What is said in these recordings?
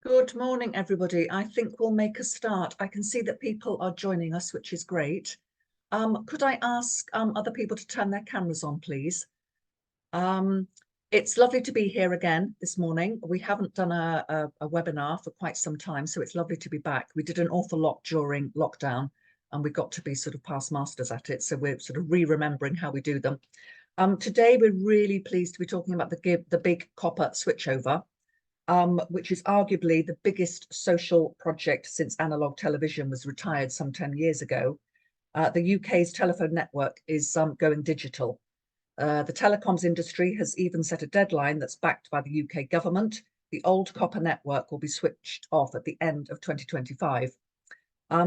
Good morning, everybody. I think we'll make a start. I can see that people are joining us, which is great. Could I ask other people to turn their cameras on, please? It's lovely to be here again this morning. We haven't done a webinar for quite some time, so it's lovely to be back. We did an awful lot during lockdown, and we got to be sort of past masters at it, so we're sort of re-remembering how we do them. Today, we're really pleased to be talking about the big copper switchover. Which is arguably the biggest social project since analog television was retired some 10 years ago. The UK's telephone network is going digital. The telecoms industry has even set a deadline that's backed by the UK government. The old copper network will be switched off at the end of 2025.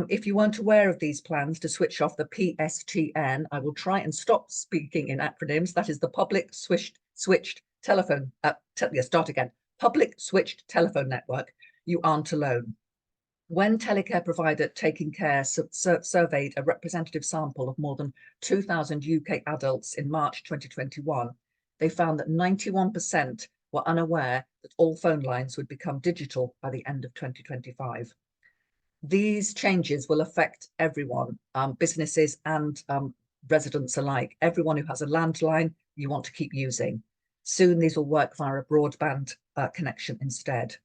If you weren't aware of these plans to switch off the PSTN, I will try and stop speaking in acronyms. That is the public switched telephone, start again. Public switched telephone network, you aren't alone. When telecare provider Taking Care surveyed a representative sample of more than 2,000 UK adults in March 2021, they found that 91% were unaware that all phone lines would become digital by the end of 2025. These changes will affect everyone, businesses and residents alike. Everyone who has a landline you want to keep using. Soon these will work via a broadband connection instead.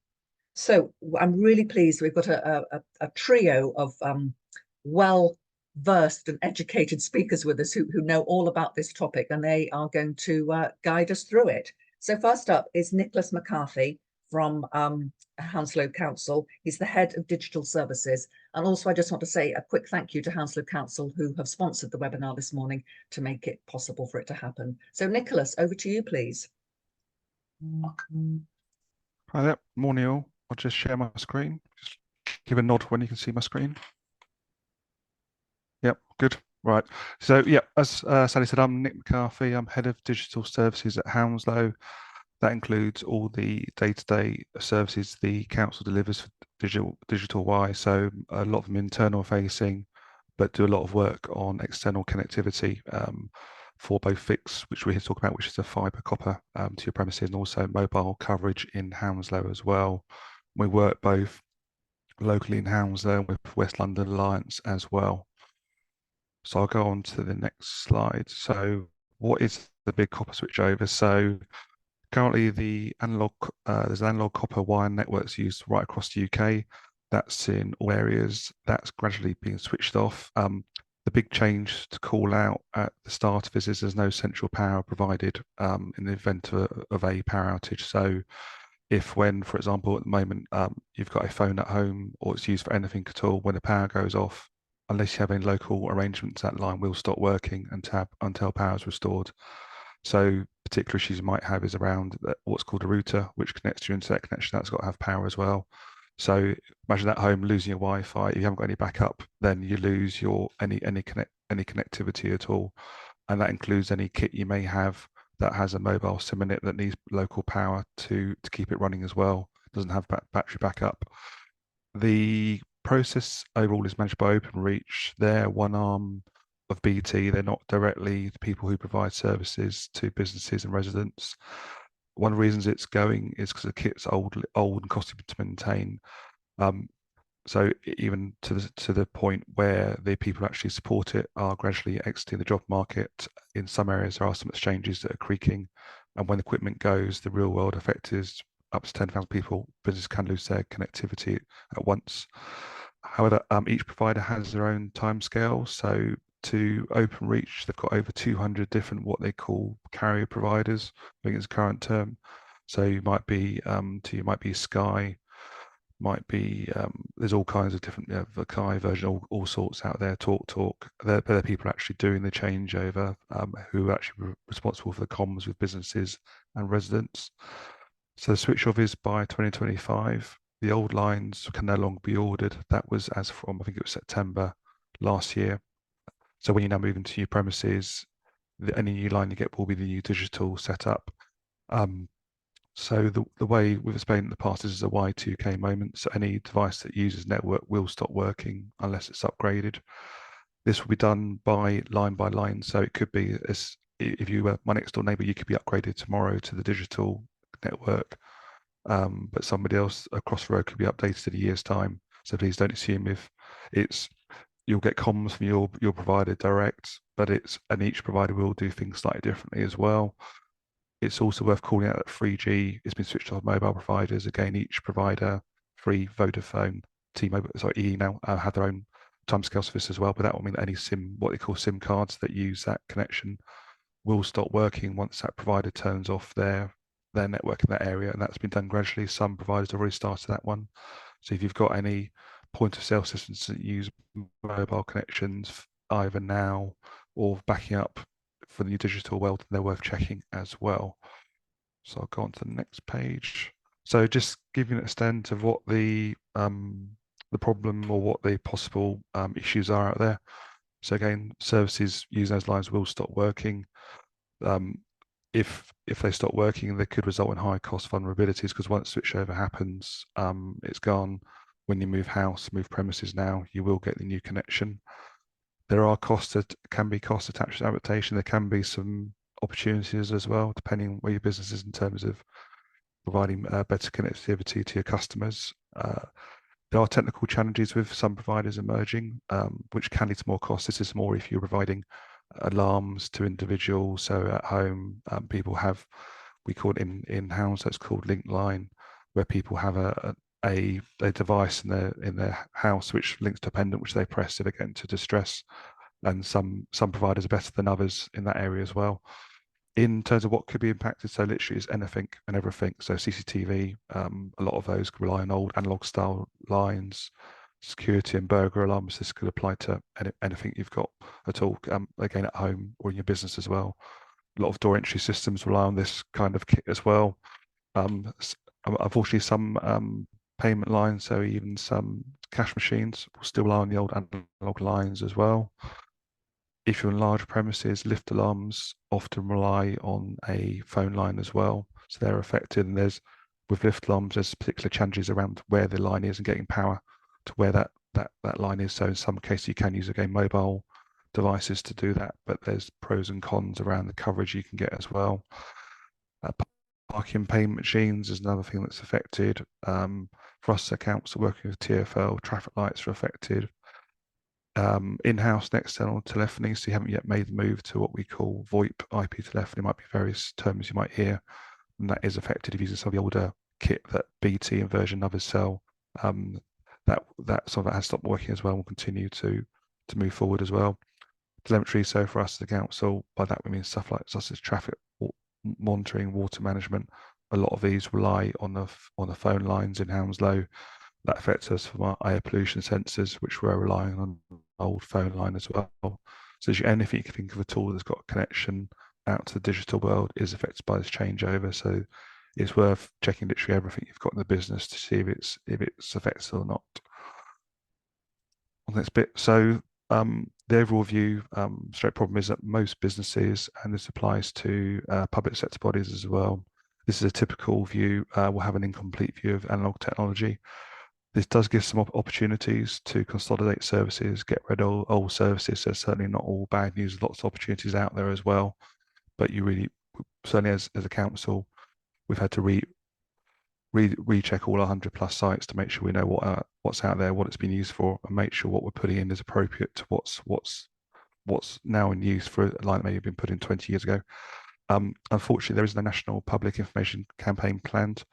So I'm really pleased we've got a trio of well-versed and educated speakers with us who know all about this topic, and they are going to guide us through it. So first up is Nicholas McCarthy from Hounslow Council. He's the head of digital services. And also I just want to say a quick thank you to Hounslow Council who have sponsored the webinar this morning to make it possible for it to happen. So Nicholas, over to you, please. Hi there, morning all. I'll just share my screen. Just give a nod when you can see my screen. Yep, good. Right. So yeah, as Sally said, I'm Nick McCarthy. I'm head of digital services at Hounslow. That includes all the day-to-day services the council delivers for digital wise. So a lot of them internal facing, but do a lot of work on external connectivity for both fixed, which we're here to talk about, which is a fibre copper to your premises, and also mobile coverage in Hounslow as well. We work both locally in Hounslow with West London Alliance as well. So I'll go on to the next slide. So what is the big copper switchover? So currently, there's an analog copper wire networks used right across the UK. That's in all areas. That's gradually being switched off. The big change to call out at the start of this is there's no central power provided in the event of a power outage. So when, for example, at the moment, you've got a phone at home or it's used for anything at all, when the power goes off, unless you have any local arrangements, that line will stop working until power is restored. So particular issues you might have is around what's called a router, which connects to your internet connection. That's got to have power as well. So imagine at home losing your Wi-Fi. If you haven't got any backup, then you lose your any connectivity at all, and that includes any kit you may have that has a mobile SIM in it that needs local power to keep it running as well. Doesn't have battery backup. The process overall is managed by Openreach. They're one arm of BT. They're not directly the people who provide services to businesses and residents. One of the reasons it's going is because the kit's old and costly to maintain. So even to the point where the people who actually support it are gradually exiting the job market. In some areas, there are some exchanges that are creaking, and when the equipment goes, the real world effect is up to 10,000 people. Business can lose their connectivity at once. However, each provider has their own timescale. So to Openreach, they've got over 200 different what they call carrier providers. I think it's a current term. So you might be Sky, might be there's all kinds of different Vakai version, all sorts out there. Talk. They're people actually doing the changeover, who are actually responsible for the comms with businesses and residents. So the switch off is by 2025. The old lines can no longer be ordered. That was as from, I think it was September last year. So when you now move into your premises, any new line you get will be the new digital setup. So the way we've explained in the past is a Y2K moment. So any device that uses network will stop working unless it's upgraded. This will be done by line. So it could be, if you were my next door neighbor, you could be upgraded tomorrow to the digital network. but somebody else across the road could be updated in a year's time. So please don't assume if it's you'll get comms from your provider direct, but and each provider will do things slightly differently as well. It's also worth calling out that 3G has been switched off mobile providers. Again, each provider, Free, Vodafone, T-Mobile, sorry, EE now, have their own timescale for this as well. But that will mean that any SIM, what they call SIM cards that use that connection, will stop working once that provider turns off their network in that area, and that's been done gradually. Some providers have already started that one. So if you've got any point of sale systems that use mobile connections either now or backing up for the new digital world, then they're worth checking as well. So I'll go on to the next page. So just giving an extent of what the problem or what the possible issues are out there. So again, services using those lines will stop working. If they stop working, they could result in high cost vulnerabilities, because once switchover happens, it's gone. When you move house, move premises now, you will get the new connection. There are costs that can be cost attached to adaptation. There can be some opportunities as well, depending where your business is in terms of providing better connectivity to your customers. There are technical challenges with some providers emerging, which can lead to more costs. This is more if you're providing alarms to individuals. So at home, people have, we call it in Hounslow, it's called landline, where people have a device in their house which links to a pendant which they press if they get into distress. And some providers are better than others in that area as well. In terms of what could be impacted, so literally it's anything and everything. So CCTV, a lot of those rely on old analog style lines. Security and burglar alarms, this could apply to anything you've got at all, again at home or in your business as well. A lot of door entry systems rely on this kind of kit as well. Unfortunately, some payment lines, so even some cash machines, will still rely on the old analog lines as well. If you're in large premises, lift alarms often rely on a phone line as well, so they're affected. And with lift alarms, there's particular challenges around where the line is and getting power to where that line is. So in some cases, you can use again mobile devices to do that, but there's pros and cons around the coverage you can get as well. Parking payment machines is another thing that's affected. For us, the council working with TfL, traffic lights are affected. In-house and external telephony, so you haven't yet made the move to what we call VoIP IP telephony. Might be various terms you might hear, and that is affected if you're using some of the older kit that BT and Virgin others sell. That some of that has stopped working as well and will continue to move forward as well. Telemetry, so for us, the council, by that we mean stuff like such as traffic monitoring, water management. A lot of these rely on the phone lines in Hounslow. That affects us from our air pollution sensors, which we're relying on an old phone line as well. So anything you can think of at all that's got a connection out to the digital world is affected by this changeover. So it's worth checking literally everything you've got in the business to see if it's affected or not. On this bit, so the overall view, straight problem is that most businesses, and this applies to public sector bodies as well, this is a typical view, will have an incomplete view of analog technology. This does give some opportunities to consolidate services, get rid of old services. So certainly not all bad news, lots of opportunities out there as well. But you really, certainly as a council, we've had to recheck all our 100+ sites to make sure we know what's out there, what it's been used for, and make sure what we're putting in is appropriate to what's now in use for a line that may have been put in 20 years ago. Unfortunately, there is no national public information campaign planned.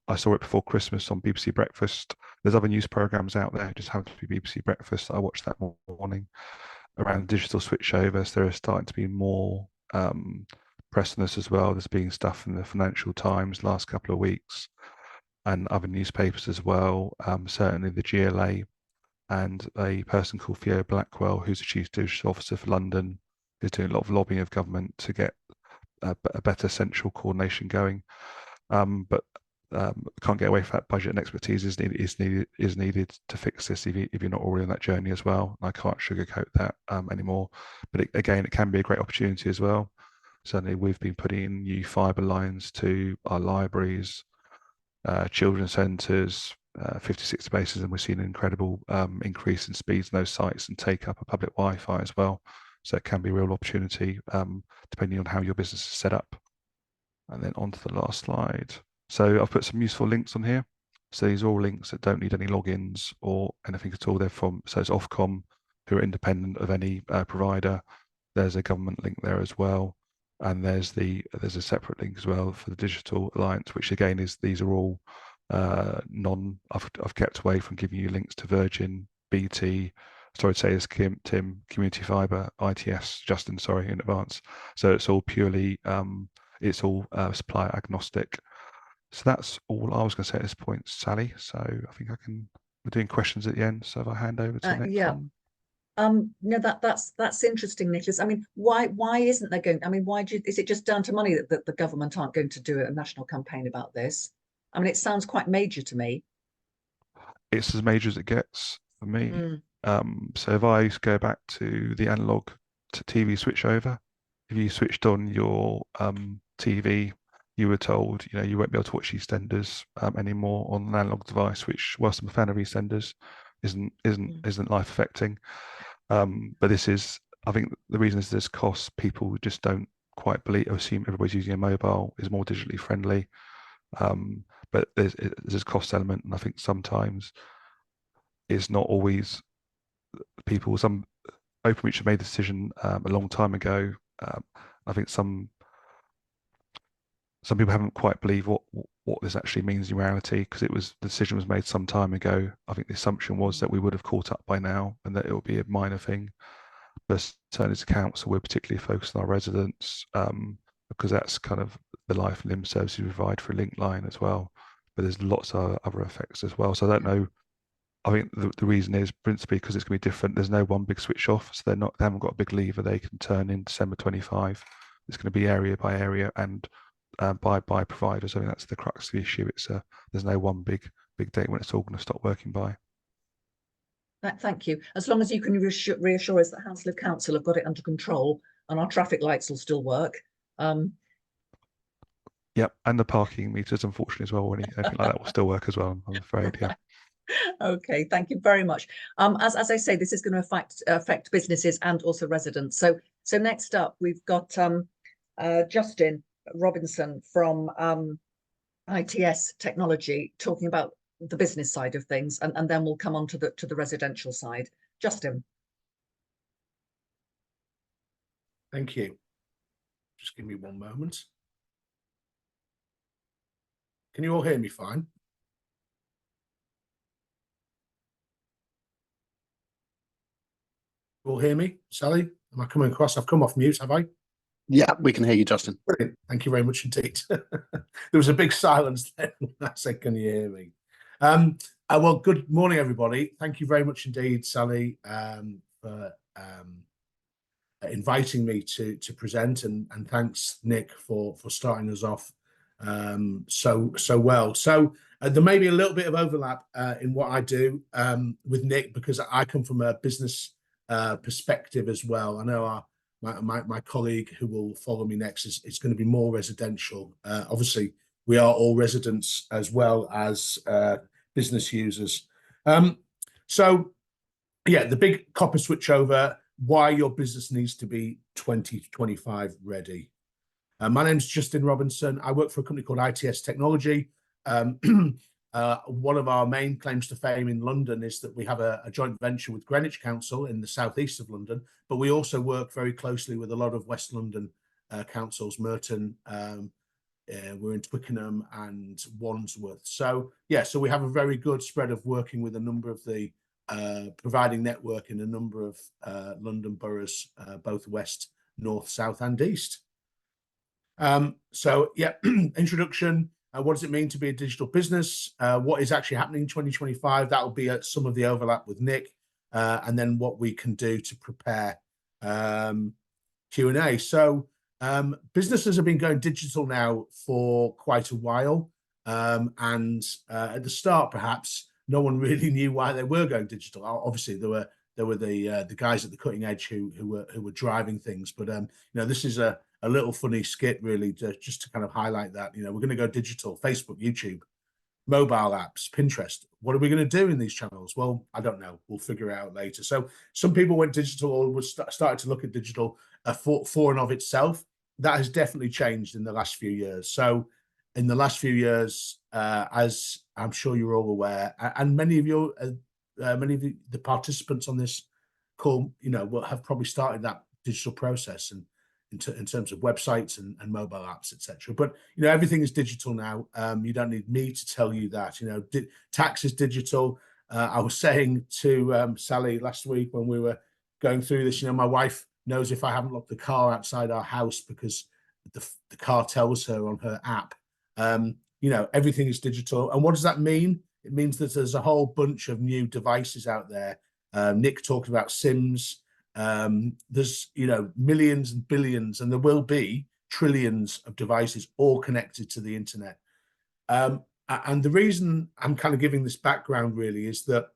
I saw it before Christmas on BBC Breakfast. There's other news programs out there, it just happens to be BBC Breakfast. I watched that morning around digital switchover. So there is starting to be more press on this as well. There's been stuff in the Financial Times last couple of weeks and other newspapers as well. Certainly the GLA and a person called Theo Blackwell, who's the Chief Digital Officer for London, is doing a lot of lobbying of government to get a better central coordination going. But can't get away from that. Budget and expertise is needed to fix this if you're not already on that journey as well. And I can't sugarcoat that anymore. But again, it can be a great opportunity as well. Certainly, we've been putting in new fibre lines to our libraries, children's centres, 56 spaces, and we're seeing an incredible increase in speeds in those sites and take up of public Wi-Fi as well. So it can be a real opportunity depending on how your business is set up. And then on to the last slide. So I've put some useful links on here. So these are all links that don't need any logins or anything at all. They're from, so it's Ofcom, who are independent of any provider. There's a government link there as well. And there's a separate link as well for the Digital Alliance, which again is, these are all I've kept away from giving you links to Virgin, BT, sorry to say this, Tim, Community Fibre, ITS, Justin, sorry, in advance. So it's all purely, it's all supplier agnostic. So that's all I was going to say at this point, Sally. So I think we're doing questions at the end. So if I hand over to Nick. Yeah. No, that's interesting, Nicholas. I mean, why isn't there going? I mean, is it just down to money that the government aren't going to do a national campaign about this? I mean, it sounds quite major to me. It's as major as it gets for me. So if I go back to the analog to TV switchover, if you switched on your TV, you were told, you won't be able to watch EastEnders anymore on an analog device, which, whilst I'm a fan of EastEnders, isn't life affecting. But this is, I think the reason is this cost. People just don't quite assume everybody's using a mobile is more digitally friendly. But there's a cost element, and I think sometimes it's not always people. Some Openreach have made the decision a long time ago. I think some people haven't quite believed what this actually means in reality, because the decision was made some time ago. I think the assumption was that we would have caught up by now and that it will be a minor thing. But certainly as a council, we're particularly focused on our residents, because that's kind of the life and limb services we provide for a link line as well. But there's lots of other effects as well. So I don't know. I think the reason is principally because it's going to be different. There's no one big switch off, so they haven't got a big lever they can turn in December 25. It's going to be area by area and by providers. I think that's the crux of the issue. There's no one big date when it's all going to stop working by. Thank you. As long as you can reassure us that Hounslow Council have got it under control and our traffic lights will still work. Yep, and the parking meters, unfortunately, as well, or anything like that will still work as well, I'm afraid. Yeah. Okay, thank you very much. As I say, this is going to affect businesses and also residents. So next up, we've got Justin Robinson from ITS Technology talking about the business side of things, and then we'll come on to the residential side. Justin. Thank you. Just give me one moment. Can you all hear me fine? You all hear me? Sally, am I coming across? I've come off mute, have I? Yeah, we can hear you, Justin. Brilliant. Thank you very much indeed. There was a big silence there when I said, can you hear me? Well, good morning, everybody. Thank you very much indeed, Sally, for inviting me to present, and thanks, Nick, for starting us off so well. So there may be a little bit of overlap in what I do with Nick, because I come from a business perspective as well. I know my colleague who will follow me next is going to be more residential. Obviously, we are all residents as well as business users. So, yeah, the big copper switchover, why your business needs to be 2025 ready. My name's Justin Robinson. I work for a company called ITS Technology. One of our main claims to fame in London is that we have a joint venture with Greenwich Council in the southeast of London, but we also work very closely with a lot of West London councils, Merton, we're in Twickenham and Wandsworth. So yeah, so we have a very good spread of working with a number of the providing network in a number of London boroughs, both west, north, south and east. So yeah, introduction. What does it mean to be a digital business? What is actually happening in 2025? That will be some of the overlap with Nick, and then what we can do to prepare Q&A. So businesses have been going digital now for quite a while, and at the start, perhaps no one really knew why they were going digital. Obviously, there were the guys at the cutting edge who were driving things, but you know, this is a little funny skit, really, just to kind of highlight that, you know, we're going to go digital. Facebook, YouTube, mobile apps, Pinterest. What are we going to do in these channels? Well, I don't know. We'll figure it out later. So some people went digital or started to look at digital for and of itself. That has definitely changed in the last few years. So in the last few years, as I'm sure you're all aware, and many of the participants on this call, will have probably started that digital process and in terms of websites and mobile apps, etc. But everything is digital now. You don't need me to tell you that. Tax is digital. I was saying to Sally last week when we were going through this, my wife knows if I haven't locked the car outside our house because the car tells her on her app. Everything is digital. And what does that mean? It means that there's a whole bunch of new devices out there. Nick talked about SIMs. There's millions and billions, and there will be trillions of devices all connected to the internet. And the reason I'm kind of giving this background really is that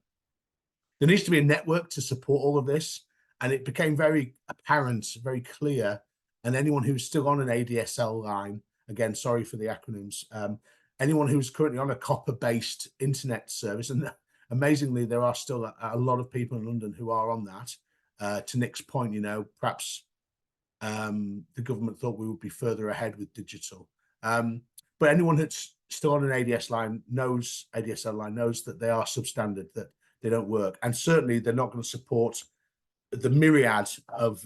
there needs to be a network to support all of this, and it became very apparent, very clear. And anyone who's still on an ADSL line, again, sorry for the acronyms, anyone who's currently on a copper-based internet service, and amazingly, there are still a lot of people in London who are on that. To Nick's point, perhaps the government thought we would be further ahead with digital. But anyone that's still on an ADSL line knows that they are substandard, that they don't work. And certainly they're not going to support the myriad of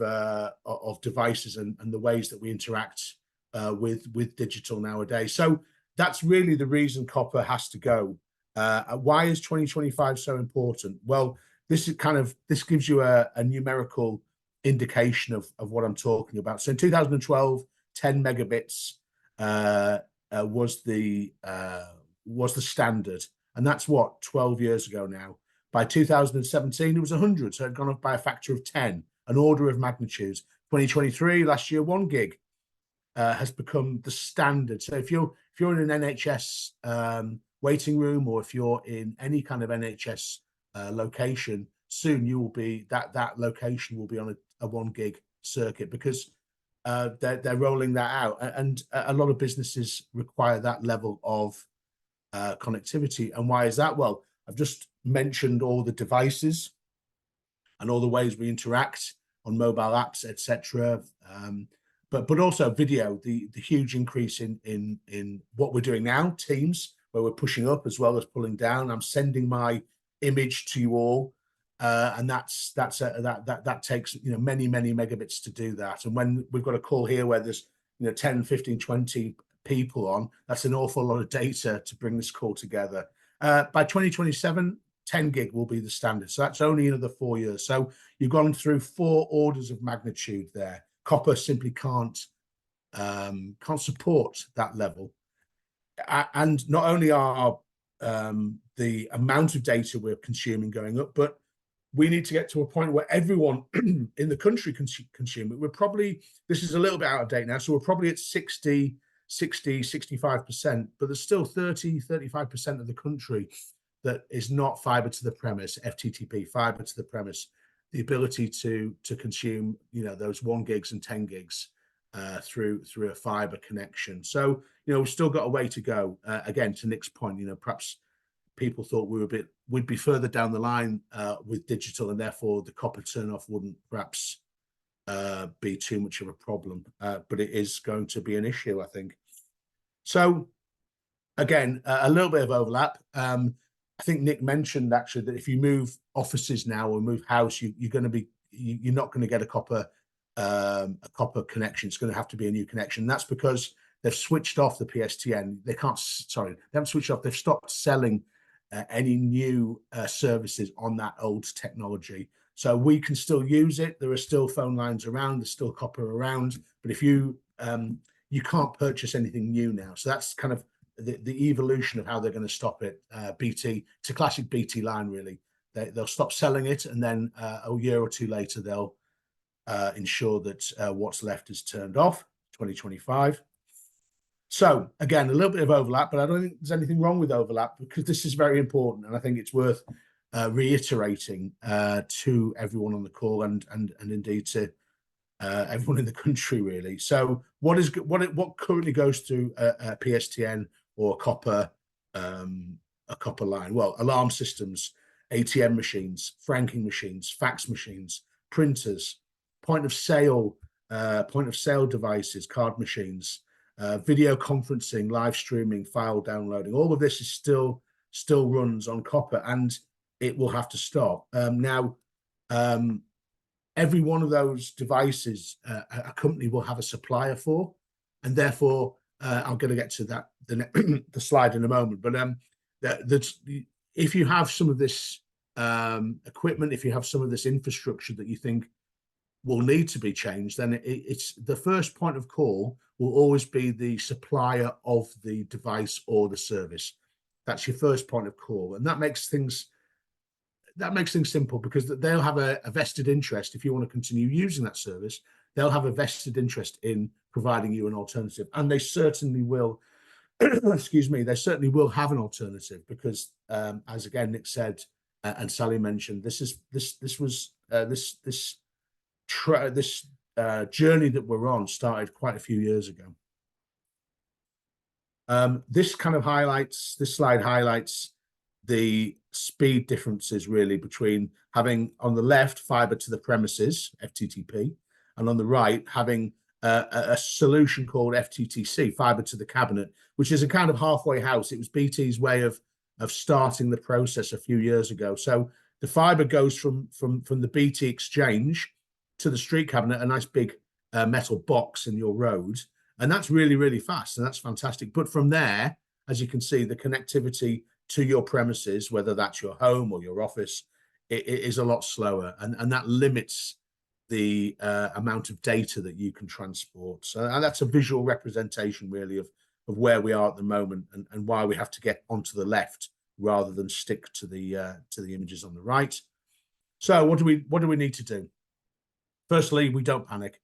devices and the ways that we interact with digital nowadays. So that's really the reason copper has to go. Why is 2025 so important? Well, this gives you a numerical indication of what I'm talking about. So in 2012, 10 megabits was the standard, and that's what, 12 years ago now. By 2017, it was 100, so it had gone up by a factor of 10, an order of magnitude. 2023, last year, 1 gig has become the standard. So if you're in an NHS waiting room, or if you're in any kind of NHS location, soon you will be that location will be on a 1 gig circuit, because they're rolling that out, and a lot of businesses require that level of connectivity. And why is that? Well, I've just mentioned all the devices and all the ways we interact on mobile apps, etc. But also video, the huge increase in what we're doing now, Teams, where we're pushing up as well as pulling down. I'm sending my image to you all, and that takes many megabits to do that. And when we've got a call here where there's 10, 15, 20 people on, that's an awful lot of data to bring this call together. By 2027, 10 gig will be the standard. So that's only another 4 years. So you've gone through 4 orders of magnitude there. Copper simply can't support that level. And not only are the amount of data we're consuming going up, but we need to get to a point where everyone in the country can consume it. We're probably, this is a little bit out of date now, so we're probably at 65%, but there's still 35% of the country that is not fibre to the premise, FTTP, fibre to the premise, the ability to consume, those 1 gigs and 10 gigs through a fibre connection. So, we've still got a way to go. Again, to Nick's point, perhaps people thought we'd be further down the line with digital, and therefore the copper turnoff wouldn't perhaps be too much of a problem. But it is going to be an issue, I think. So, again, a little bit of overlap. I think Nick mentioned actually that if you move offices now or move house, you're not going to get a copper connection. It's going to have to be a new connection. That's because they've switched off the PSTN. They haven't switched off. They've stopped selling any new services on that old technology. So we can still use it. There are still phone lines around. There's still copper around. But if you can't purchase anything new now. So that's kind of the evolution of how they're going to stop it. BT, it's a classic BT line, really. They'll stop selling it, and then a year or two later, they'll ensure that what's left is turned off, 2025. So, again, a little bit of overlap, but I don't think there's anything wrong with overlap, because this is very important, and I think it's worth reiterating to everyone on the call and indeed to everyone in the country, really. So what currently goes through a PSTN or a copper line? Well, alarm systems, ATM machines, franking machines, fax machines, printers, point of sale devices, card machines, video conferencing, live streaming, file downloading. All of this is still runs on copper, and it will have to stop. Every one of those devices a company will have a supplier for, and therefore I'm going to get to that the slide in a moment. But if you have some of this equipment, if you have some of this infrastructure that you think will need to be changed, then it's the first point of call will always be the supplier of the device or the service. That's your first point of call, and that makes things simple, because they'll have a vested interest. If you want to continue using that service, they'll have a vested interest in providing you an alternative, and they certainly will. Excuse me, they certainly will have an alternative, because as again Nick said and Sally mentioned, this journey that we're on started quite a few years ago. This slide highlights the speed differences really between having on the left fibre to the premises, FTTP, and on the right having a solution called FTTC, fibre to the cabinet, which is a kind of halfway house. It was BT's way of starting the process a few years ago. So the fibre goes from the BT exchange to the street cabinet, a nice big metal box in your road, and that's really, really fast, and that's fantastic. But from there, as you can see, the connectivity to your premises, whether that's your home or your office, it is a lot slower, and that limits the amount of data that you can transport. So and that's a visual representation really of where we are at the moment, and why we have to get onto the left rather than stick to the images on the right. So what do we need to do? Firstly, we don't panic.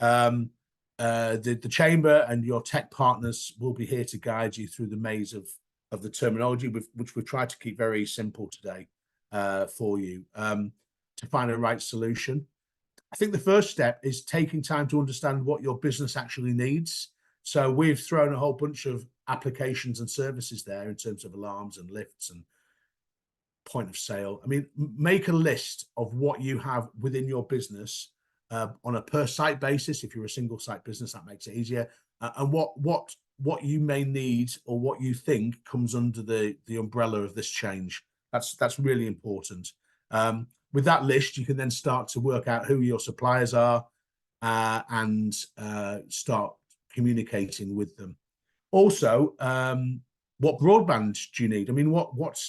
The chamber and your tech partners will be here to guide you through the maze of the terminology, which we've tried to keep very simple today for you, to find a right solution. I think the first step is taking time to understand what your business actually needs. So we've thrown a whole bunch of applications and services there in terms of alarms and lifts and point of sale. I mean, make a list of what you have within your business on a per site basis. If you're a single site business, that makes it easier. And what you may need or what you think comes under the umbrella of this change. That's really important. With that list, you can then start to work out who your suppliers are and start communicating with them. Also, what broadband do you need? I mean,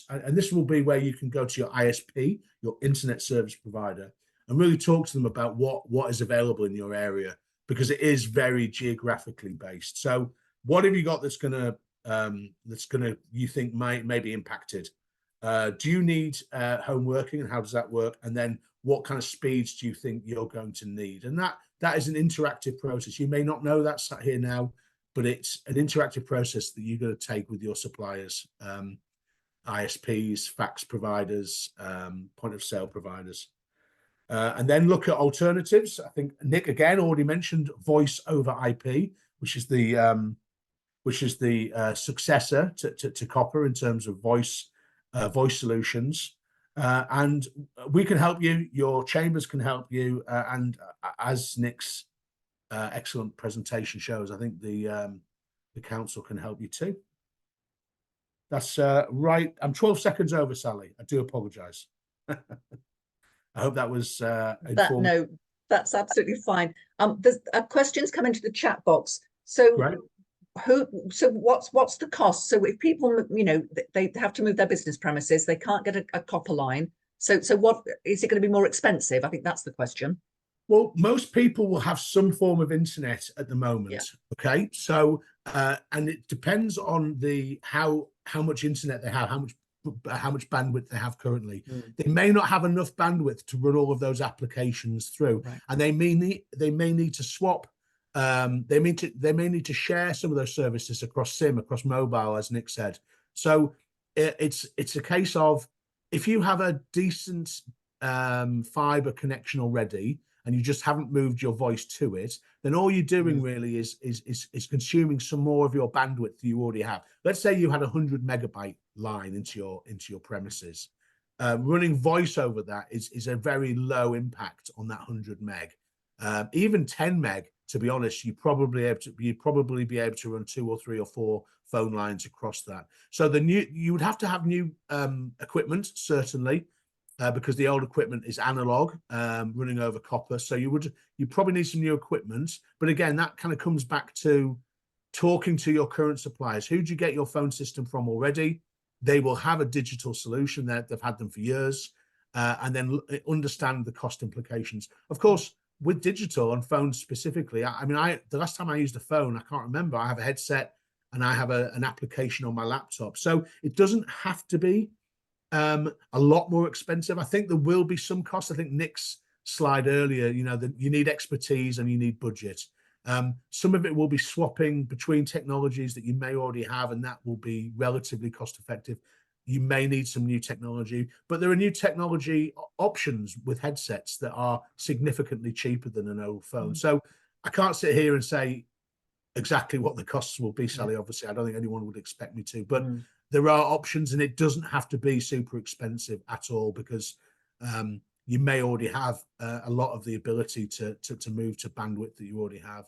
and this will be where you can go to your ISP, your internet service provider, and really talk to them about what is available in your area, because it is very geographically based. So what have you got that's gonna you think may be impacted? Do you need home working, and how does that work? And then what kind of speeds do you think you're going to need? And that is an interactive process. You may not know that sat here now, but it's an interactive process that you're going to take with your suppliers, ISPs, fax providers, point of sale providers. And then look at alternatives. I think Nick again already mentioned voice over IP, which is the successor to copper in terms of voice solutions. And we can help you. Your chambers can help you. And as Nick's excellent presentation shows, I think the council can help you too. That's right. I'm 12 seconds over, Sally. I do apologise. I hope that was no, that's absolutely fine. There's questions come into the chat box. So right. What's the cost? So if people, they have to move their business premises, they can't get a copper line. So what is it going to be more expensive? I think that's the question. Well, most people will have some form of internet at the moment. Yeah. Okay, so and it depends on how much internet they have, how much bandwidth they have currently. They may not have enough bandwidth to run all of those applications through, right. And they may need to swap. They may need to share some of those services across SIM, across mobile, as Nick said. So it's a case of, if you have a decent fibre connection already and you just haven't moved your voice to it, then all you're doing really is consuming some more of your bandwidth that you already have. Let's say you had a 100 megabyte line into your premises. Running voice over that is a very low impact on that 100 meg. Even 10 meg to be honest, you'd probably be able to run 2 or 3 or 4 phone lines across that. So you would have to have new equipment, certainly, because the old equipment is analog, running over copper. So you probably need some new equipment. But again, that kind of comes back to talking to your current suppliers. Who do you get your phone system from already? They will have a digital solution that they've had them for years, and then understand the cost implications. Of course, with digital on phones specifically, the last time I used a phone, I can't remember. I have a headset and I have an application on my laptop. So it doesn't have to be a lot more expensive. I think there will be some cost. I think Nick's slide earlier, that you need expertise and you need budget. Some of it will be swapping between technologies that you may already have, and that will be relatively cost effective. You may need some new technology, but there are new technology options with headsets that are significantly cheaper than an old phone. So I can't sit here and say exactly what the costs will be, Sally. Obviously, I don't think anyone would expect me to, but there are options, and it doesn't have to be super expensive at all, because you may already have a lot of the ability to move to bandwidth that you already have.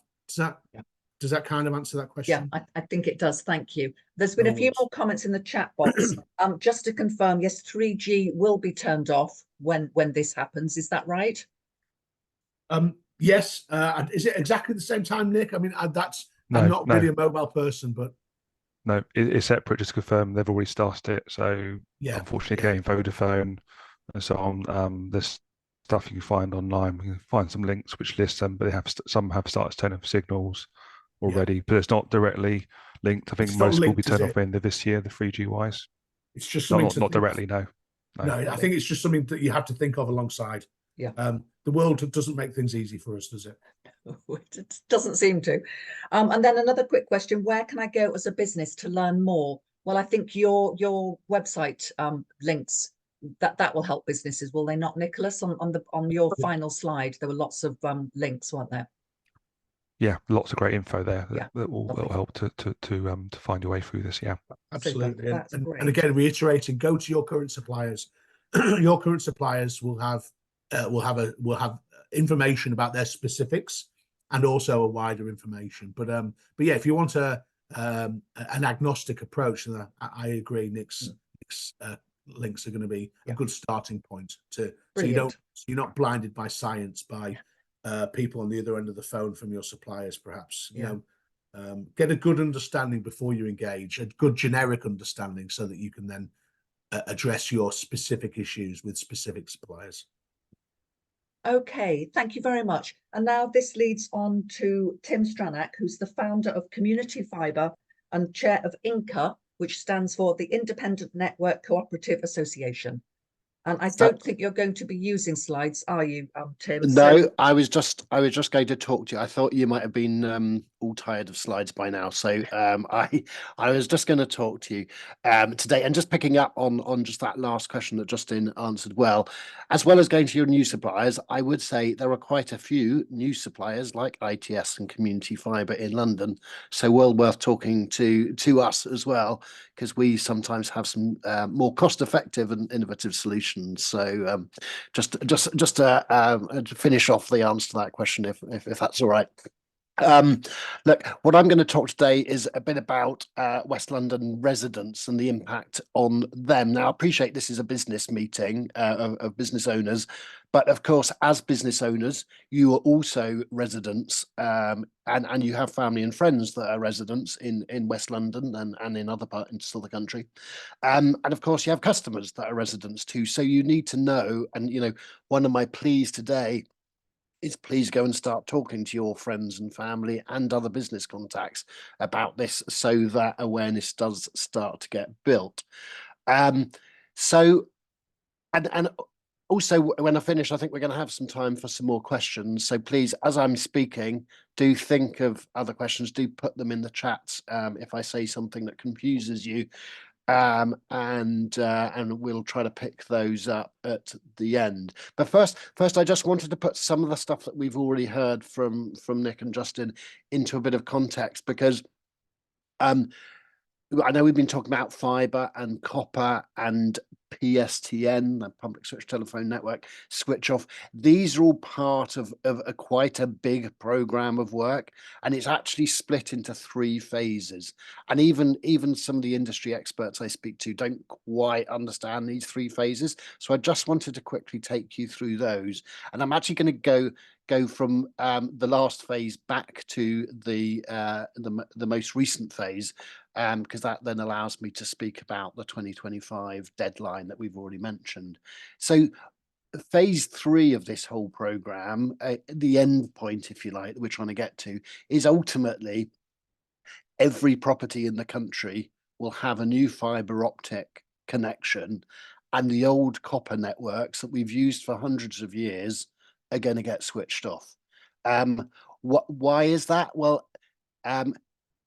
Does that kind of answer that question? Yeah, I think it does. Thank you. There's been a few more comments in the chat box. Just to confirm, yes, 3G will be turned off when this happens. Is that right? Yes. Is it exactly the same time, Nick? I mean, I'm not really a mobile person, but no, it's separate. Just to confirm, they've already started it. So yeah, unfortunately, again, Vodafone and so on. There's stuff you can find online. We can find some links which list them, but some have started turning off signals already, but it's not directly linked. I think most will be turned off by the end of this year, the 3G wise. It's just something not directly, no. I think it's just something that you have to think of alongside. Yeah. The world doesn't make things easy for us, does it? It doesn't seem to. And then another quick question: where can I go as a business to learn more? Well, I think your website links that will help businesses, will they not, Nicholas? On your final slide, there were lots of links, weren't there? Yeah, lots of great info there that will help to find your way through this. Yeah, absolutely. And again, reiterating, go to your current suppliers. Your current suppliers will have information about their specifics and also a wider information. But yeah, if you want an agnostic approach, then I agree. Nick's links are going to be a good starting point so you're not blinded by science by people on the other end of the phone from your suppliers. Perhaps get a good understanding before you engage, a good generic understanding, so that you can then address your specific issues with specific suppliers. Okay, thank you very much. And now this leads on to Tim Stranack, who's the founder of Community Fibre and chair of INCA, which stands for the Independent Network Cooperative Association. And I don't think you're going to be using slides, are you, Tim? No, so I was just going to talk to you. I thought you might have been all tired of slides by now. So I was just going to talk to you today, and just picking up on just that last question that Justin answered well as going to your new suppliers. I would say there are quite a few new suppliers like ITS and Community Fibre in London. So well worth talking to us as well, because we sometimes have some more cost-effective and innovative solutions. So just to finish off the answer to that question, if that's all right. Look, what I'm going to talk today is a bit about West London residents and the impact on them. Now, I appreciate this is a business meeting of business owners, but of course, as business owners, you are also residents, and you have family and friends that are residents in West London and in other parts of the country. And of course, you have customers that are residents too. So you need to know, and one of my pleas today is please go and start talking to your friends and family and other business contacts about this, so that awareness does start to get built. So also, when I finish, I think we're going to have some time for some more questions. So please, as I'm speaking, do think of other questions. Do put them in the chats if I say something that confuses you. And we'll try to pick those up at the end. But first, I just wanted to put some of the stuff that we've already heard from Nick and Justin into a bit of context, because I know we've been talking about fibre and copper and PSTN, the public switch telephone network, switch off. These are all part of quite a big program of work, and it's actually split into 3 phases. And even some of the industry experts I speak to don't quite understand these 3 phases. So I just wanted to quickly take you through those. And I'm actually going to go from the last phase back to the most recent phase, because that then allows me to speak about the 2025 deadline that we've already mentioned. So phase 3 of this whole program, the end point, if you like, that we're trying to get to, is ultimately every property in the country will have a new fibre optic connection, and the old copper networks that we've used for hundreds of years are going to get switched off. Why is that? Well,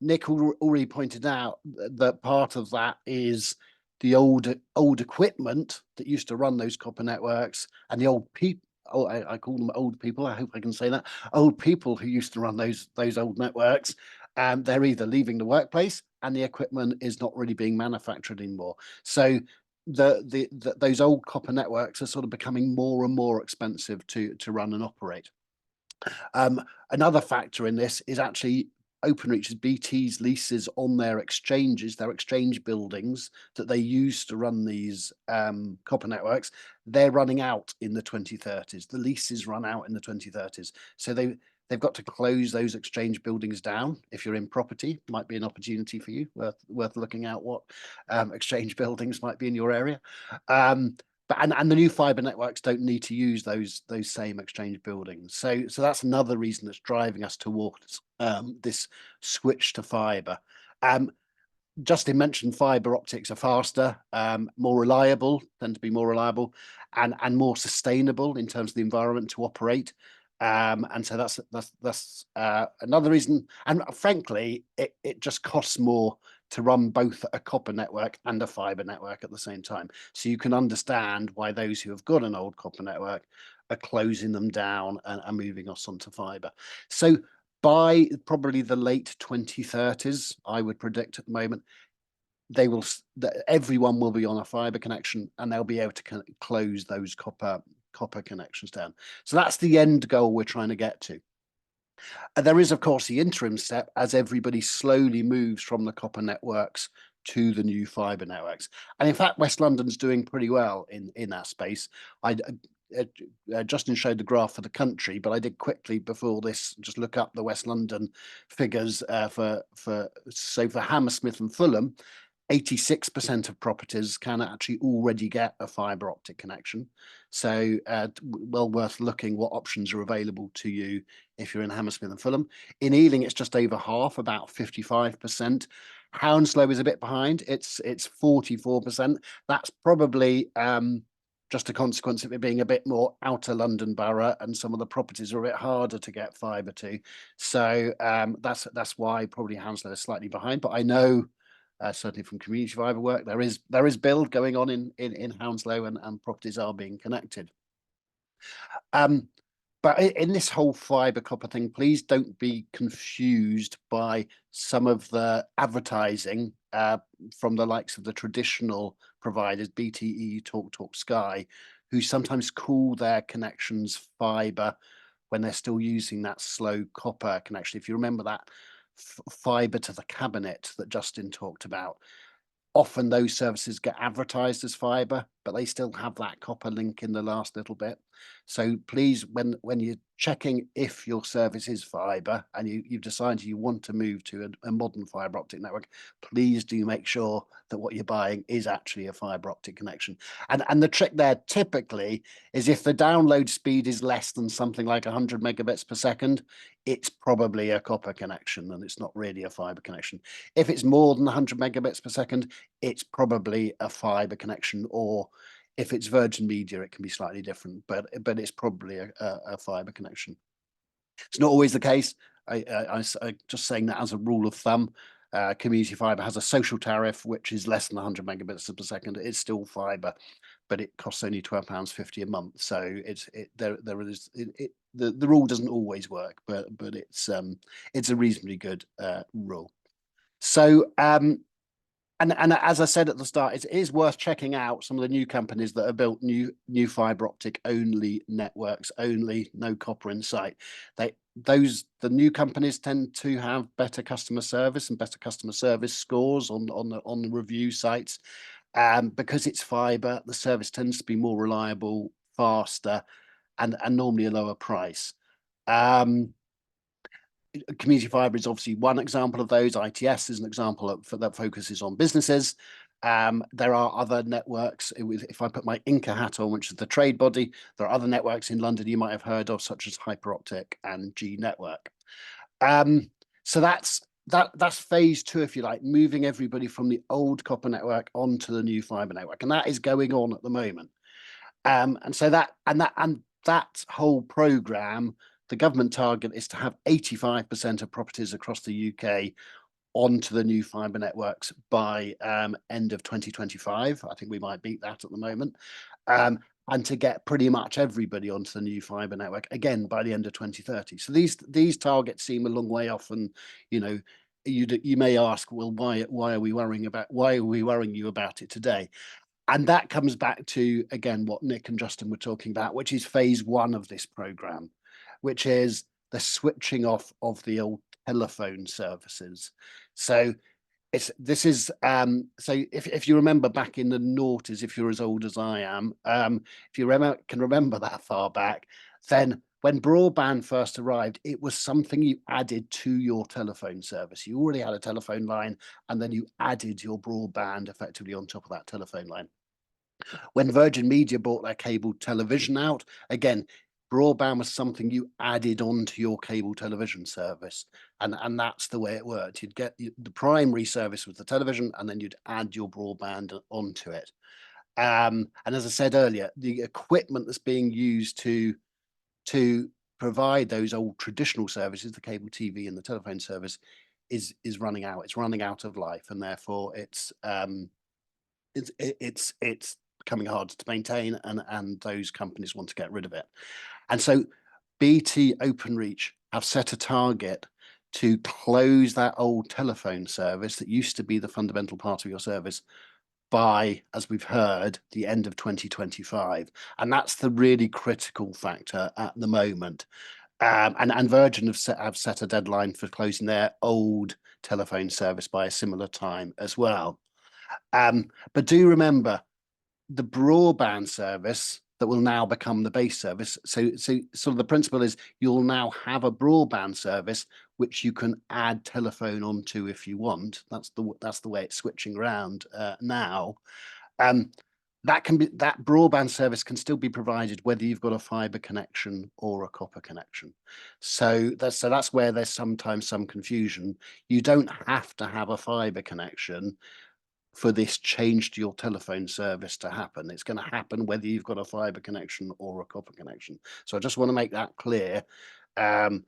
Nick already pointed out that part of that is the old equipment that used to run those copper networks, and the old people. Oh, I call them old people. I hope I can say that. Old people who used to run those old networks, they're either leaving the workplace and the equipment is not really being manufactured anymore. So those old copper networks are sort of becoming more and more expensive to run and operate. Another factor in this is actually Openreach's BT's leases on their exchanges, their exchange buildings that they use to run these copper networks. They're running out in the 2030s. The leases run out in the 2030s. So they've got to close those exchange buildings down. If you're in property, might be an opportunity for you, worth looking at what exchange buildings might be in your area. And the new fibre networks don't need to use those same exchange buildings. So that's another reason that's driving us towards this switch to fibre. Justin mentioned fibre optics are faster, more reliable, tend to be more reliable, and more sustainable in terms of the environment to operate. And so that's another reason. And frankly, it just costs more to run both a copper network and a fibre network at the same time. So you can understand why those who have got an old copper network are closing them down and moving us onto fibre. So by probably the late 2030s, I would predict at the moment, everyone will be on a fibre connection, and they'll be able to close those copper connections down. So that's the end goal we're trying to get to. There is, of course, the interim step as everybody slowly moves from the copper networks to the new fibre networks. And in fact, West London's doing pretty well in that space. Justin showed the graph for the country, but I did quickly before this just look up the West London figures for Hammersmith and Fulham. 86% of properties can actually already get a fibre optic connection. So well worth looking what options are available to you if you're in Hammersmith and Fulham. In Ealing, it's just over half, about 55%. Hounslow is a bit behind. It's 44%. That's probably just a consequence of it being a bit more outer London borough, and some of the properties are a bit harder to get fibre to. So that's why probably Hounslow is slightly behind. But I know certainly from community fibre work, there is build going on in Hounslow, and properties are being connected. But in this whole fibre copper thing, please don't be confused by some of the advertising from the likes of the traditional providers, BT, TalkTalk, Sky, who sometimes call their connections fibre when they're still using that slow copper connection. If you remember that fibre to the cabinet that Justin talked about, often those services get advertised as fibre, but they still have that copper link in the last little bit. So please, when you're checking if your service is fibre and you've decided you want to move to a modern fibre optic network, please do make sure that what you're buying is actually a fibre optic connection. And the trick there typically is if the download speed is less than something like 100 megabits per second, it's probably a copper connection and it's not really a fibre connection. If it's more than 100 megabits per second, it's probably a fibre connection, or if it's Virgin Media, it can be slightly different, but it's probably a fibre connection. It's not always the case. I just saying that as a rule of thumb. Community fibre has a social tariff which is less than 100 megabits per second. It's still fibre, but it costs only £12.50 a month. So the rule doesn't always work, but it's a reasonably good rule. So And as I said at the start, it is worth checking out some of the new companies that have built new fibre optic only networks, only no copper in sight. The new companies tend to have better customer service and better customer service scores on the review sites. Because it's fibre, the service tends to be more reliable, faster, and normally a lower price. Community fibre is obviously one example of those. ITS is an example that focuses on businesses. There are other networks. If I put my Inca hat on, which is the trade body, there are other networks in London you might have heard of, such as Hyperoptic and G Network. So that's phase 2, if you like, moving everybody from the old copper network onto the new fibre network, and that is going on at the moment. And so that whole programme, the government target is to have 85% of properties across the UK onto the new fibre networks by end of 2025. I think we might beat that at the moment. And to get pretty much everybody onto the new fibre network again by the end of 2030. So these targets seem a long way off, and you may ask, well, why are we worrying you about it today? And that comes back to, again, what Nick and Justin were talking about, which is phase 1 of this programme, which is the switching off of the old telephone services. So so if you remember back in the noughties, if you're as old as I am, if you can remember that far back, then when broadband first arrived, it was something you added to your telephone service. You already had a telephone line, and then you added your broadband effectively on top of that telephone line. When Virgin Media bought their cable television out, again, broadband was something you added onto your cable television service, and that's the way it worked. You'd get the primary service with the television, and then you'd add your broadband onto it. And as I said earlier, the equipment that's being used to provide those old traditional services, the cable TV and the telephone service, is running out. It's running out of life, and therefore it's becoming harder to maintain, and those companies want to get rid of it. And so BT Openreach have set a target to close that old telephone service that used to be the fundamental part of your service by, as we've heard, the end of 2025. And that's the really critical factor at the moment. And Virgin have set a deadline for closing their old telephone service by a similar time as well. But do remember, the broadband service that will now become the base service. So the principle is you'll now have a broadband service which you can add telephone onto if you want. That's the way it's switching around now. That broadband service can still be provided whether you've got a fibre connection or a copper connection. So that's where there's sometimes some confusion. You don't have to have a fibre connection for this change to your telephone service to happen. It's going to happen whether you've got a fibre connection or a copper connection. So I just want to make that clear. And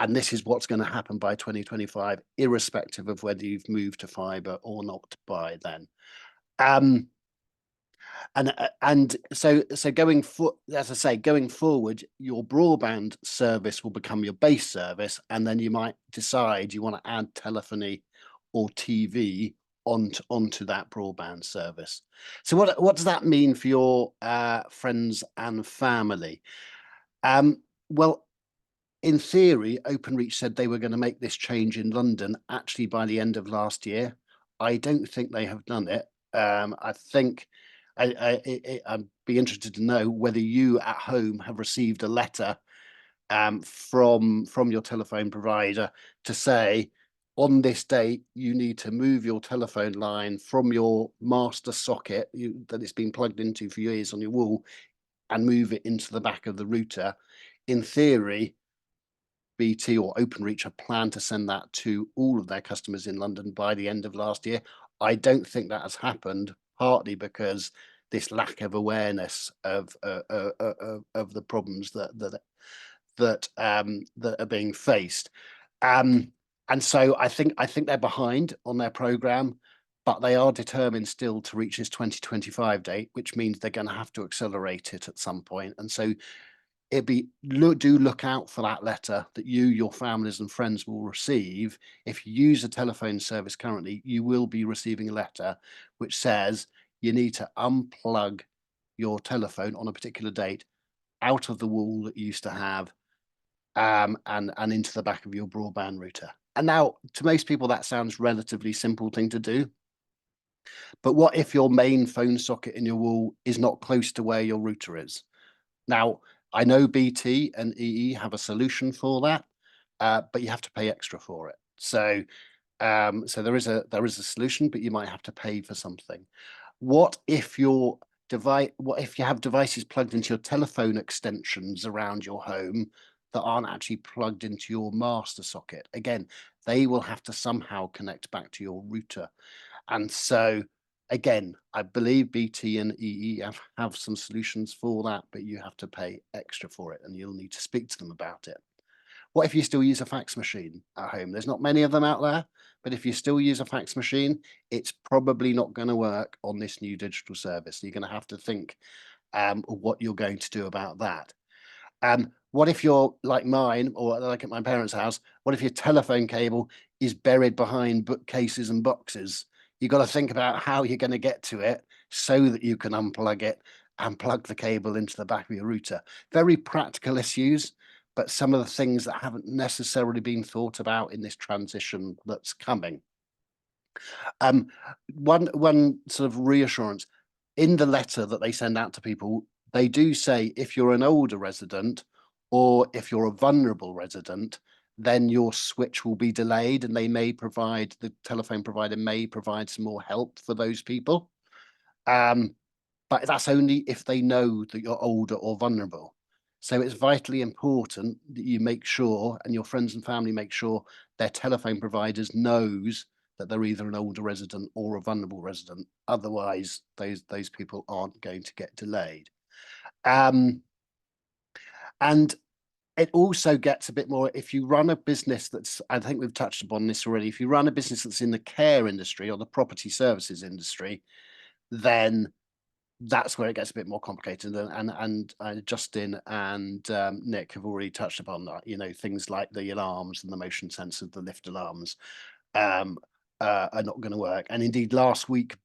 this is what's going to happen by 2025, irrespective of whether you've moved to fibre or not by then. And so going forward, your broadband service will become your base service, and then you might decide you want to add telephony or TV onto that broadband service. So what does that mean for your friends and family? Well, in theory, Openreach said they were going to make this change in London actually by the end of last year. I don't think they have done it. I think I'd be interested to know whether you at home have received a letter from your telephone provider to say, on this date, you need to move your telephone line from your master socket that it's been plugged into for years on your wall and move it into the back of the router. In theory, BT or Openreach have planned to send that to all of their customers in London by the end of last year. I don't think that has happened, partly because this lack of awareness of the problems that are being faced. And so I think they're behind on their programme, but they are determined still to reach this 2025 date, which means they're going to have to accelerate it at some point. And so do look out for that letter that you, your families and friends will receive. If you use a telephone service currently, you will be receiving a letter which says you need to unplug your telephone on a particular date out of the wall that you used to have, and into the back of your broadband router. And now, to most people, that sounds relatively simple thing to do. But what if your main phone socket in your wall is not close to where your router is? Now, I know BT and EE have a solution for that, but you have to pay extra for it. So, so there is a solution, but you might have to pay for something. What if your device? What if you have devices plugged into your telephone extensions around your home that aren't actually plugged into your master socket? Again, they will have to somehow connect back to your router. And so, again, I believe BT and EE have some solutions for that, but you have to pay extra for it, and you'll need to speak to them about it. What if you still use a fax machine at home? There's not many of them out there, but if you still use a fax machine, it's probably not going to work on this new digital service. You're going to have to think what you're going to do about that. What if you're like mine, or like at my parents' house? What if your telephone cable is buried behind bookcases and boxes? You've got to think about how you're going to get to it so that you can unplug it and plug the cable into the back of your router. Very practical issues, but some of the things that haven't necessarily been thought about in this transition that's coming. One sort of reassurance in the letter that they send out to people, they do say if you're an older resident or if you're a vulnerable resident, then your switch will be delayed, and they may provide, the telephone provider may provide some more help for those people. But that's only if they know that you're older or vulnerable. So it's vitally important that you make sure, and your friends and family make sure, their telephone providers knows that they're either an older resident or a vulnerable resident. Otherwise, those people aren't going to get delayed. And it also gets a bit more, if you run a business that's, I think we've touched upon this already, if you run a business that's in the care industry or the property services industry, then that's where it gets a bit more complicated. And Justin and Nick have already touched upon that. You know, things like the alarms and the motion sensors, the lift alarms are not going to work. And indeed, last week,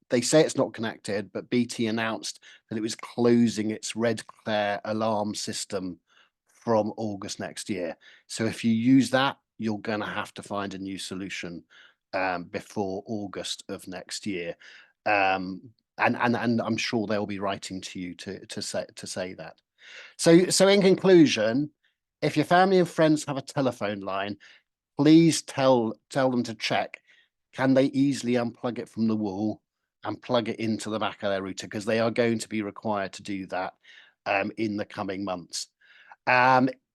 they say it's not connected, but BT announced that it was closing its Red Clare alarm system from August next year. So if you use that, you're going to have to find a new solution before August of next year. And I'm sure they'll be writing to you to say that. So in conclusion, if your family and friends have a telephone line, please tell them to check, can they easily unplug it from the wall and plug it into the back of their router, because they are going to be required to do that in the coming months.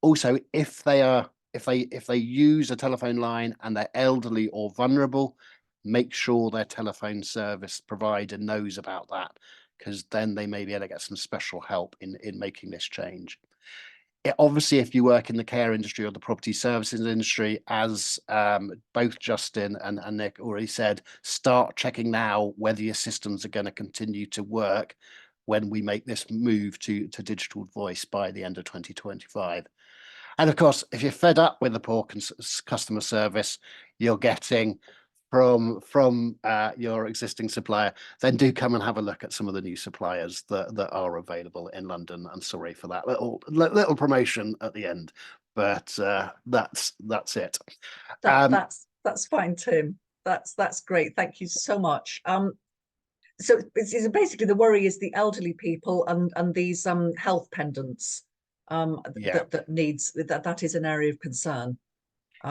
Also, if they use a telephone line and they're elderly or vulnerable, make sure their telephone service provider knows about that, because then they may be able to get some special help in making this change. Obviously, if you work in the care industry or the property services industry, as both Justin and Nick already said, start checking now whether your systems are going to continue to work when we make this move to digital voice by the end of 2025. And of course, if you're fed up with the poor customer service you're getting from your existing supplier, then do come and have a look at some of the new suppliers that are available in London. And sorry for that little promotion at the end, but that's it. That's fine, Tim. That's great. Thank you so much. So it's basically the worry is the elderly people and these health pendants that is an area of concern.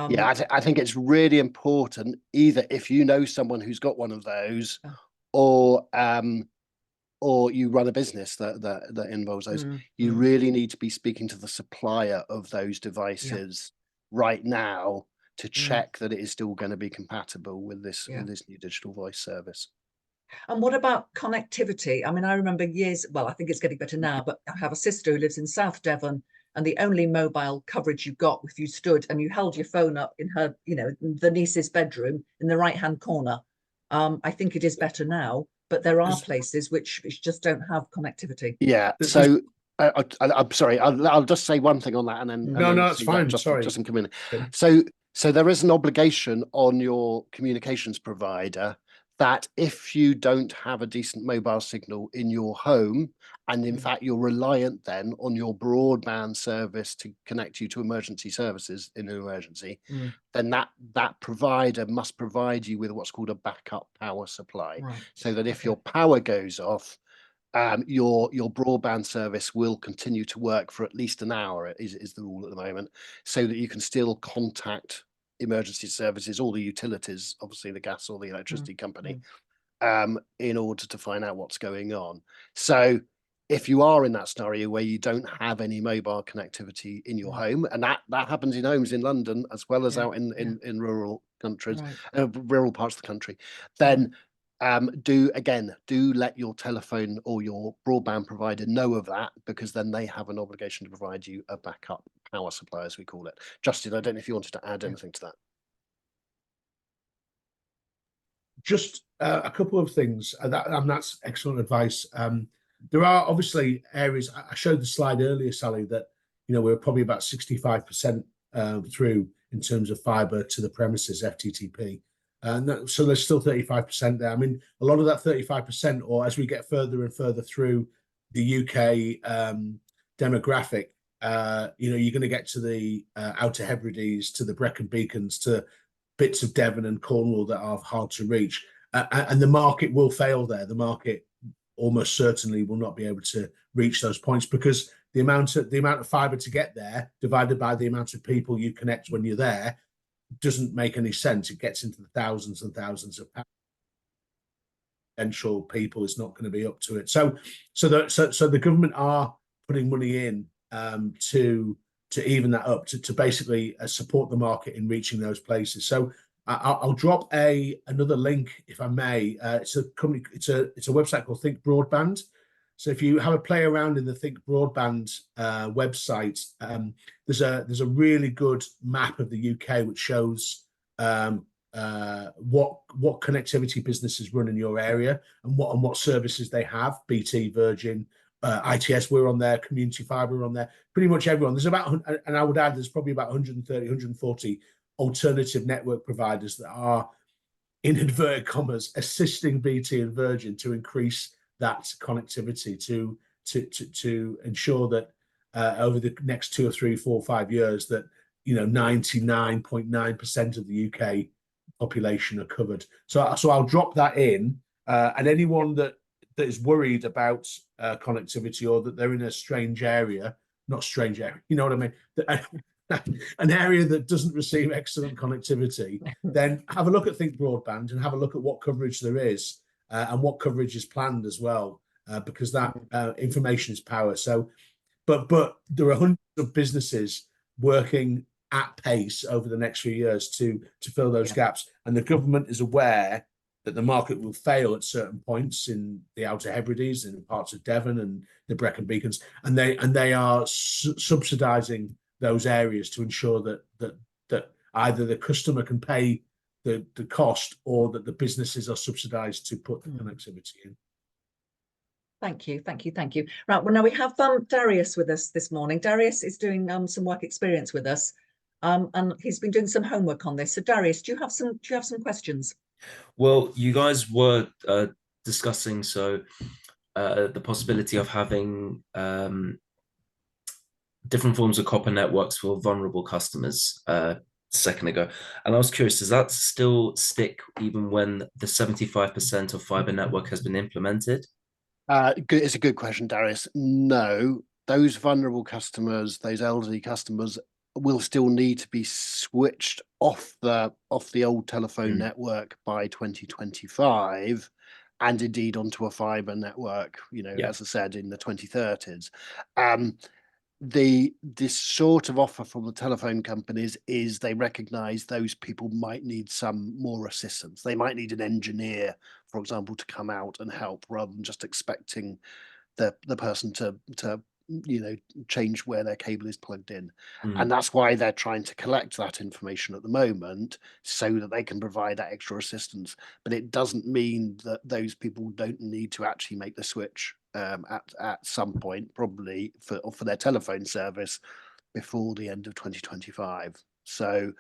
Yeah, I think it's really important, either if you know someone who's got one of those, or you run a business that involves those, you really need to be speaking to the supplier of those devices right now to check that it is still going to be compatible with this new digital voice service. And what about connectivity? I mean, I remember years, well, I think it's getting better now, but I have a sister who lives in South Devon, and the only mobile coverage you got if you stood and you held your phone up in her, the niece's bedroom in the right-hand corner. I think it is better now, but there are places which just don't have connectivity. Yeah. So I'm sorry. I'll just say one thing on that, and then No, no, it's see that fine. Sorry. Just come in. Okay. So there is an obligation on your communications provider that if you don't have a decent mobile signal in your home, and in fact you're reliant then on your broadband service to connect you to emergency services in an emergency, then that provider must provide you with what's called a backup power supply, Right. so that if your power goes off, your broadband service will continue to work for at least an hour is the rule at the moment, so that you can still contact emergency services, all the utilities, obviously the gas or the electricity company, in order to find out what's going on. So if you are in that scenario where you don't have any mobile connectivity in your home, and that happens in homes in London as well as out in rural countries, rural parts of the country, then do let your telephone or your broadband provider know of that, because then they have an obligation to provide you a backup power supply, as we call it. Justin, I don't know if you wanted to add anything to that. Just a couple of things, that's excellent advice. There are obviously areas, I showed the slide earlier, Sally, that we're probably about 65% through in terms of fibre to the premises, FTTP. And so there's still 35% there. I mean, a lot of that 35%, or as we get further and further through the UK demographic, you're going to get to the Outer Hebrides, to the Brecon Beacons, to bits of Devon and Cornwall that are hard to reach. And the market will fail there. The market almost certainly will not be able to reach those points, because the amount of fibre to get there divided by the amount of people you connect when you're there doesn't make any sense. It gets into the thousands and thousands of potential people. Is not going to be up to it. So the government are putting money in to even that up, to basically support the market in reaching those places. So I'll drop another link, if I may. It's a website called Think Broadband. So if you have a play around in the Think Broadband website, there's a really good map of the UK which shows what connectivity businesses run in your area, and what services they have. BT, Virgin, ITS, we're on there. Community Fibre, we're on there. Pretty much everyone. There's about, and I would add, there's probably about 130, 140 alternative network providers that are, in inverted commas, assisting BT and Virgin to increase that connectivity, to ensure that over the next 2 or 3, 4, 5 years that 99.9% of the UK population are covered. So I'll drop that in, and anyone that is worried about connectivity, or that they're in a strange area, not strange area, you know what I mean, an area that doesn't receive excellent connectivity, then have a look at Think Broadband and have a look at what coverage there is, and what coverage is planned as well, because that information is power. So, but there are hundreds of businesses working at pace over the next few years to fill those gaps, and the government is aware that the market will fail at certain points in the Outer Hebrides and parts of Devon and the Brecon Beacons, and they are subsidising those areas to ensure that either the customer can pay the cost, or that the businesses are subsidised to put the connectivity in. Thank you. Right, well, now we have Darius with us this morning. Darius is doing some work experience with us, and he's been doing some homework on this. So Darius, do you have some questions? Well, you guys were discussing the possibility of having different forms of copper networks for vulnerable customers a second ago, and I was curious, does that still stick even when the 75% of fibre network has been implemented? It's a good question, Darius. No, those vulnerable customers, those elderly customers, will still need to be switched off the old telephone network by 2025, and indeed onto a fibre network, as I said, in the 2030s. This sort of offer from the telephone companies is they recognise those people might need some more assistance. They might need an engineer, for example, to come out and help, rather than just expecting the person to change where their cable is plugged in. And that's why they're trying to collect that information at the moment, so that they can provide that extra assistance. But it doesn't mean that those people don't need to actually make the switch at some point, probably for their telephone service before the end of 2025. So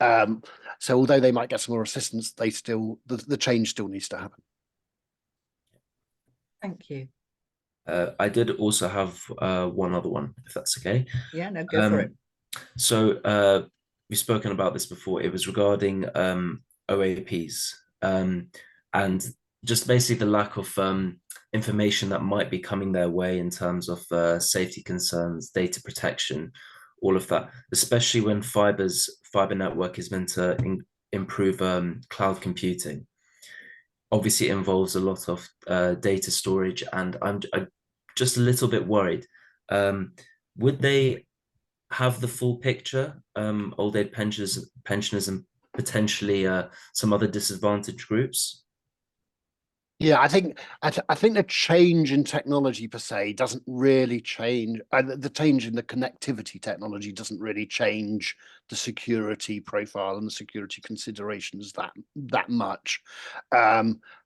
so although they might get some more assistance, they still the change still needs to happen. Thank you. I did also have one other one, if that's okay. Yeah, no, go for it. So we've spoken about this before. It was regarding OAPs and just basically the lack of information that might be coming their way in terms of safety concerns, data protection, all of that, especially when fiber network is meant to improve cloud computing. Obviously, it involves a lot of data storage, and I'm just a little bit worried. Would they have the full picture, old age pensioners and potentially some other disadvantaged groups? Yeah, I think the change in technology per se doesn't really change. The change in the connectivity technology doesn't really change the security profile and the security considerations that much.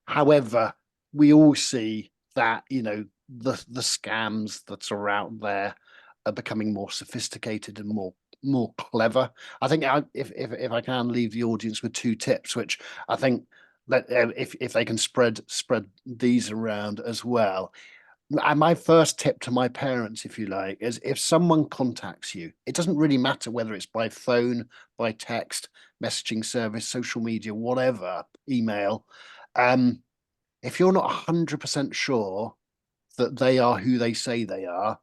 However, we all see that the scams that are out there are becoming more sophisticated and more clever. I think if I can leave the audience with 2 tips, which I think that if they can spread these around as well. And my first tip to my parents, if you like, is if someone contacts you, it doesn't really matter whether it's by phone, by text, messaging service, social media, whatever, email. If you're not 100% sure that they are who they say they are,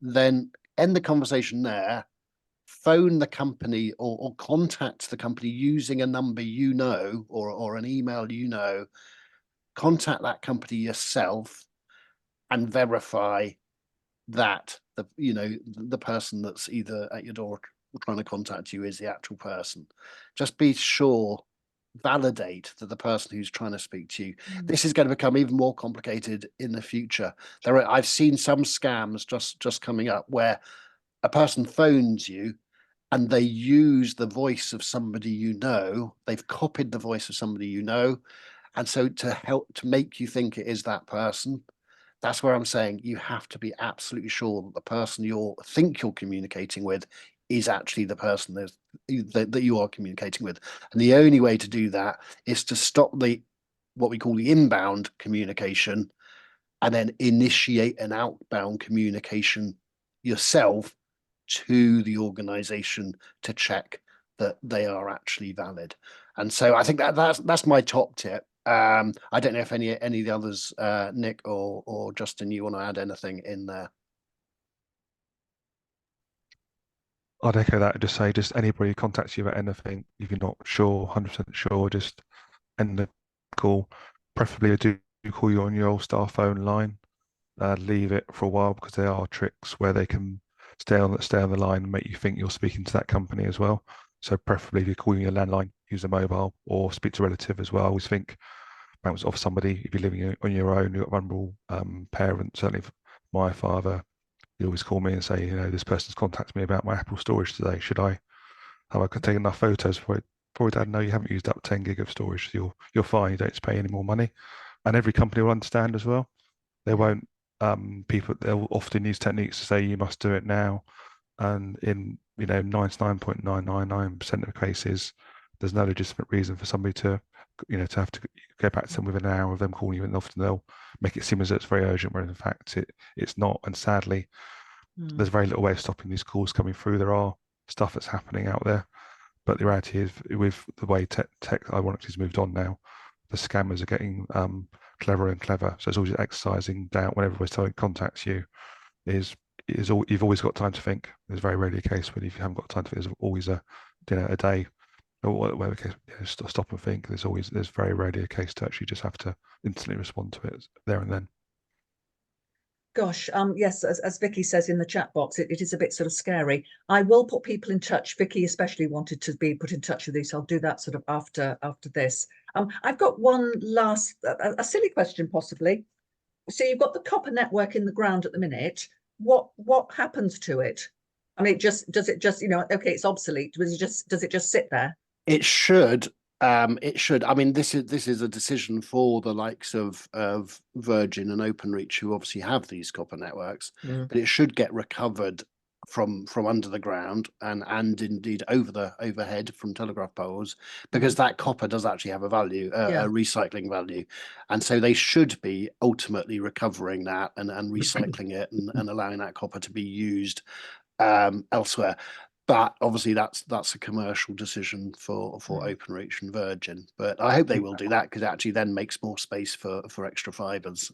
then end the conversation there. Phone the company or contact the company using a number or an email contact that company yourself and verify that the person that's either at your door or trying to contact you is the actual person. Just be sure, validate that the person who's trying to speak to you. This is going to become even more complicated in the future. I've seen some scams just coming up where a person phones you and they use the voice of somebody they've copied the voice of somebody and so to make you think it is that person, that's where I'm saying you have to be absolutely sure that the person you think you're communicating with is actually the person that you are communicating with. And the only way to do that is to stop what we call the inbound communication and then initiate an outbound communication yourself to the organization to check that they are actually valid. And so I think that's my top tip. I don't know if any of the others, Nick or Justin, you want to add anything in there? I'd echo that and just say, just anybody who contacts you about anything, if you're not sure, 100% sure, just end the call. Preferably do call you on your old star phone line. Leave it for a while because there are tricks where they can stay on the line and make you think you're speaking to that company as well. So preferably if you're calling your landline, use a mobile or speak to a relative as well. I always think bounce off somebody. If you're living on your own, you've got vulnerable parents. Certainly my father, he always call me and say, this person's contacted me about my Apple storage today. Have I take enough photos for it? Probably, Dad, no, you haven't used up 10 gig of storage. So you're fine. You don't have to pay any more money. And every company will understand as well. They won't. They'll often use techniques to say you must do it now, and in 99.999% of cases, there's no legitimate reason for somebody to have to go back to them within an hour of them calling you, and often they'll make it seem as though it's very urgent, when in fact it's not. And sadly, there's very little way of stopping these calls coming through. There are stuff that's happening out there, but the reality is, with the way tech ironically has moved on now, the scammers are getting clever and clever. So it's always exercising doubt when everybody's contacts you. You've always got time to think. There's very rarely a case where if you haven't got time to think, there's always a day or whatever case. Stop and think. There's very rarely a case to actually just have to instantly respond to it there and then. Gosh, yes, as Vicky says in the chat box, it is a bit sort of scary. I will put people in touch. Vicky especially wanted to be put in touch with you, so I'll do that sort of after this. I've got one last, a silly question possibly. So you've got the copper network in the ground at the minute. What happens to it? I mean, does it just okay, it's obsolete. Does it just sit there? It should It should. I mean, this is a decision for the likes of Virgin and Openreach, who obviously have these copper networks, but it should get recovered from under the ground and indeed overhead from telegraph poles, because that copper does actually have a value, a recycling value, and so they should be ultimately recovering that and recycling it and allowing that copper to be used elsewhere. But obviously that's a commercial decision for Openreach and Virgin. But I hope they will do that, because it actually then makes more space for extra fibres.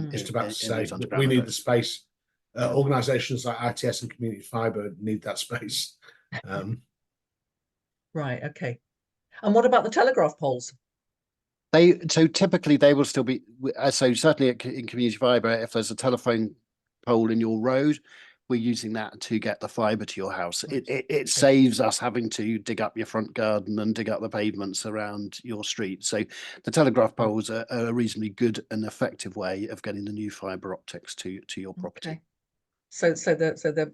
Just about to say, those underground we need the networks. space. Organisations like ITS and Community Fibre need that space. Right. Okay. And what about the telegraph poles? So typically they will still be. So certainly in Community Fibre, if there's a telephone pole in your road, we're using that to get the fibre to your house. It saves us having to dig up your front garden and dig up the pavements around your street. So the telegraph poles are a reasonably good and effective way of getting the new fibre optics to your property. Okay. So the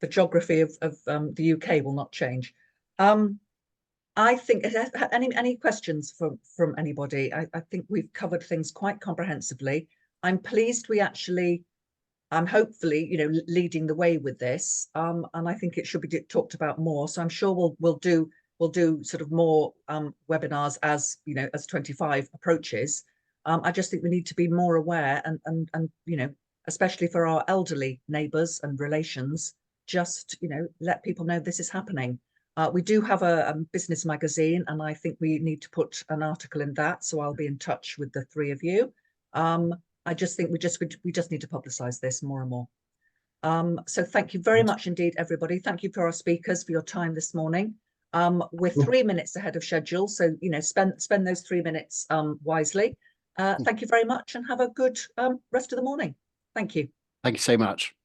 geography of the UK will not change. I think any questions from anybody? I think we've covered things quite comprehensively. I'm pleased we actually, hopefully, leading the way with this. And I think it should be talked about more. So I'm sure we'll do sort of more webinars as as 25 approaches. I just think we need to be more aware and especially for our elderly neighbours and relations, just let people know this is happening. We do have a business magazine, and I think we need to put an article in that. So I'll be in touch with the three of you. I just think we just need to publicise this more and more. So thank you very much indeed, everybody. Thank you for our speakers for your time this morning. We're 3 minutes ahead of schedule, so spend those 3 minutes wisely. Thank you very much, and have a good rest of the morning. Thank you. Thank you so much.